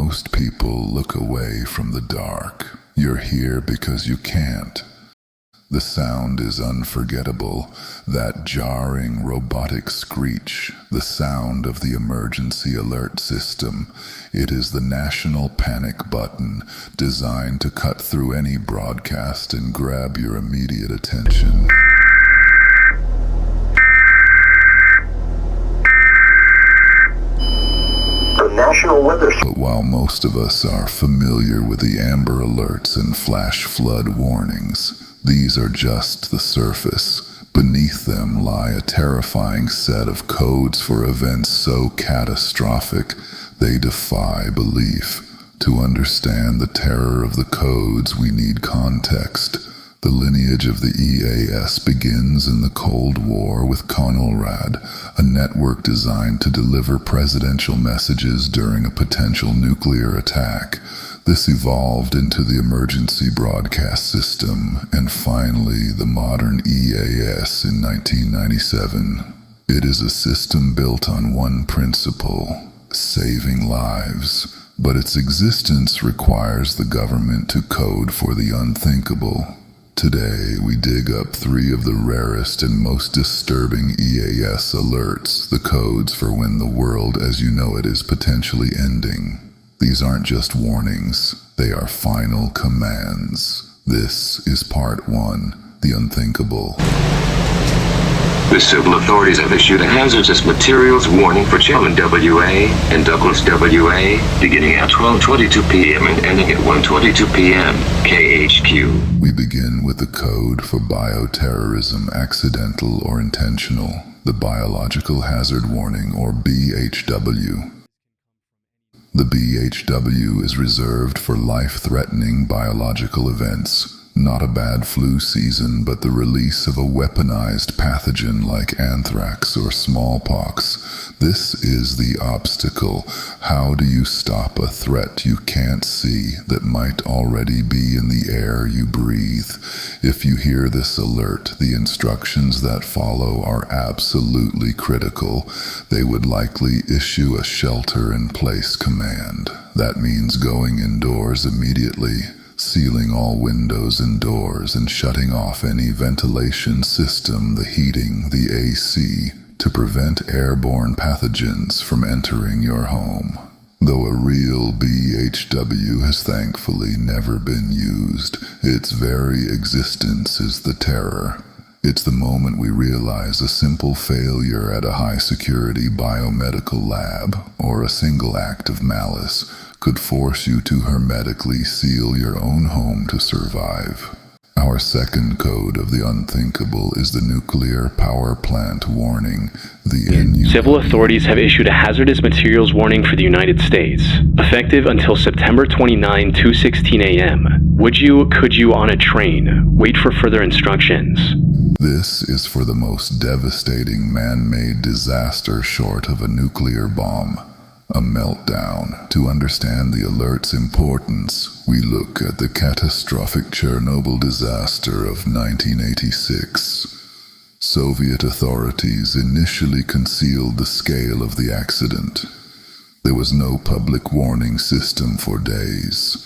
most people look away from the dark, you're here because you can't. The sound is unforgettable, that jarring robotic screech, the sound of the emergency alert system. It is the national panic button, designed to cut through any broadcast and grab your immediate attention. The National Weather. But while most of us are familiar with the amber alerts and flash flood warnings, these are just the surface. Beneath them lie a terrifying set of codes for events so catastrophic they defy belief. To understand the terror of the codes, we need context. The lineage of the EAS begins in the Cold War with Conelrad, a network designed to deliver presidential messages during a potential nuclear attack. This evolved into the emergency broadcast system, and finally the modern EAS in 1997. It is a system built on one principle: saving lives. But its existence requires the government to code for the unthinkable. Today, we dig up 3 of the rarest and most disturbing EAS alerts, the codes for when the world as you know it is potentially ending. These aren't just warnings, they are final commands. This is part 1, the unthinkable. The civil authorities have issued a hazardous materials warning for Chelmsford WA and Douglas WA, beginning at 12:22 p.m. and ending at 1:22 p.m. KHQ. We begin with the code for bio-terrorism, accidental or intentional, the biological hazard warning, or BHW. The BHW is reserved for life-threatening biological events. Not a bad flu season, but the release of a weaponized pathogen like anthrax or smallpox. This is the obstacle. How do you stop a threat you can't see that might already be in the air you breathe? If you hear this alert, the instructions that follow are absolutely critical. They would likely issue a shelter-in-place command. That means going indoors immediately, sealing all windows and doors, and shutting off any ventilation system, the heating, the AC, to prevent airborne pathogens from entering your home. Though a real BHW has thankfully never been used, its very existence is the terror. It's the moment we realize a simple failure at a high-security biomedical lab, or a single act of malice, could force you to hermetically seal your own home to survive. Our second code of the unthinkable is the nuclear power plant warning, the Civil authorities have issued a hazardous materials warning for the United States, effective until September 29, 2:16 a.m. Could you on a train, wait for further instructions? This is for the most devastating man-made disaster short of a nuclear bomb. A meltdown. To understand the alert's importance, we look at the catastrophic Chernobyl disaster of 1986. Soviet authorities initially concealed the scale of the accident. There was no public warning system for days.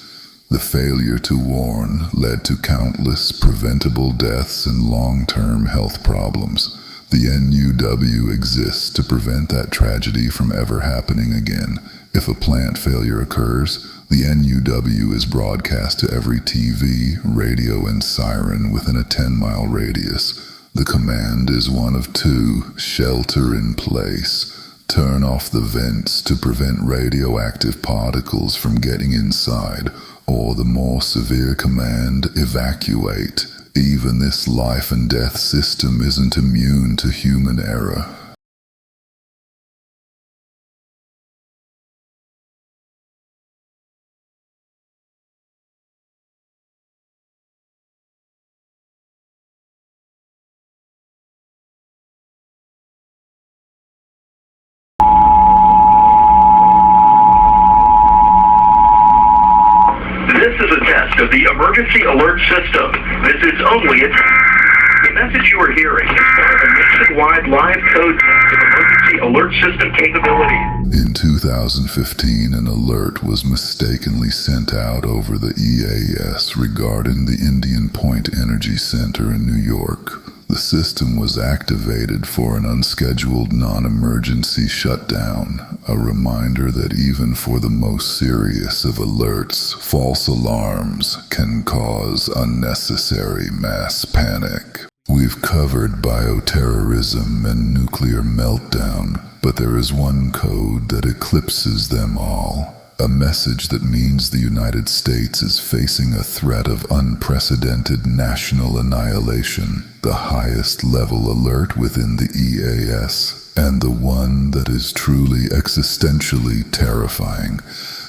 The failure to warn led to countless preventable deaths and long-term health problems. The NUW exists to prevent that tragedy from ever happening again. If a plant failure occurs, the NUW is broadcast to every TV, radio, and siren within a 10-mile radius. The command is one of 2: shelter in place. Turn off the vents to prevent radioactive particles from getting inside, or the more severe command, evacuate. Even this life and death system isn't immune to human error. This is a test of the emergency alert system. This is only a message you are hearing is part of a mission worldwide live code of emergency alert system capabilities. In 2015, an alert was mistakenly sent out over the EAS regarding the Indian Point Energy Center in New York. The system was activated for an unscheduled non-emergency shutdown, a reminder that even for the most serious of alerts, false alarms can cause unnecessary mass panic. We've covered bioterrorism and nuclear meltdown, but there is one code that eclipses them all. A message that means the United States is facing a threat of unprecedented national annihilation, the highest level alert within the EAS, and the one that is truly existentially terrifying,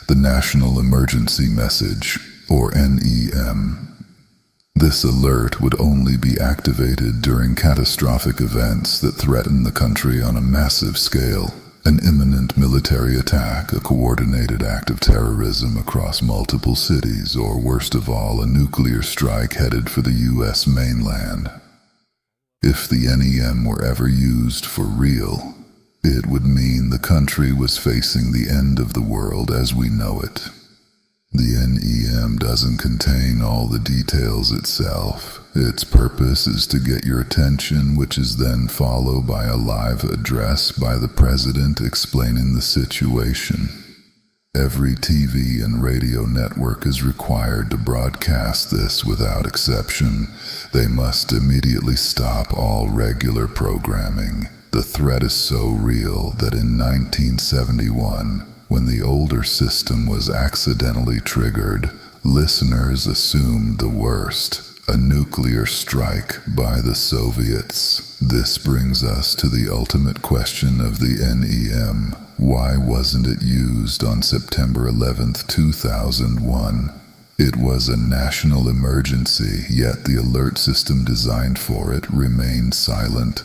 the National Emergency Message, or NEM. This alert would only be activated during catastrophic events that threaten the country on a massive scale. An imminent military attack, a coordinated act of terrorism across multiple cities, or worst of all, a nuclear strike headed for the U.S. mainland. If the NEM were ever used for real, it would mean the country was facing the end of the world as we know it. The NEM doesn't contain all the details itself. Its purpose is to get your attention, which is then followed by a live address by the president explaining the situation. Every TV and radio network is required to broadcast this without exception. They must immediately stop all regular programming. The threat is so real that in 1971, when the older system was accidentally triggered, listeners assumed the worst, a nuclear strike by the Soviets. This brings us to the ultimate question of the NEM. Why wasn't it used on September 11, 2001? It was a national emergency, yet the alert system designed for it remained silent.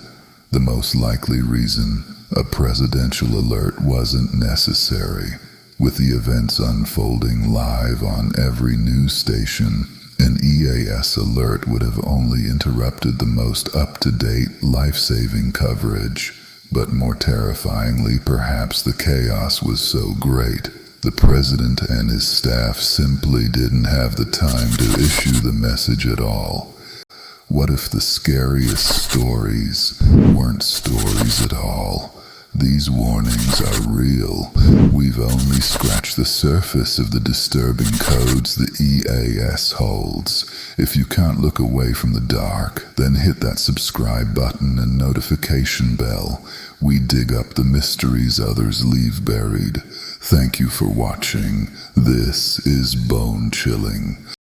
The most likely reason: a presidential alert wasn't necessary. With the events unfolding live on every news station, an EAS alert would have only interrupted the most up-to-date, life-saving coverage. But more terrifyingly, perhaps the chaos was so great, the president and his staff simply didn't have the time to issue the message at all. What if the scariest stories weren't stories at all? These warnings are real. We've only scratched the surface of the disturbing codes the EAS holds. If you can't look away from the dark, then hit that subscribe button and notification bell. We dig up the mysteries others leave buried. Thank you for watching. This is bone-chilling.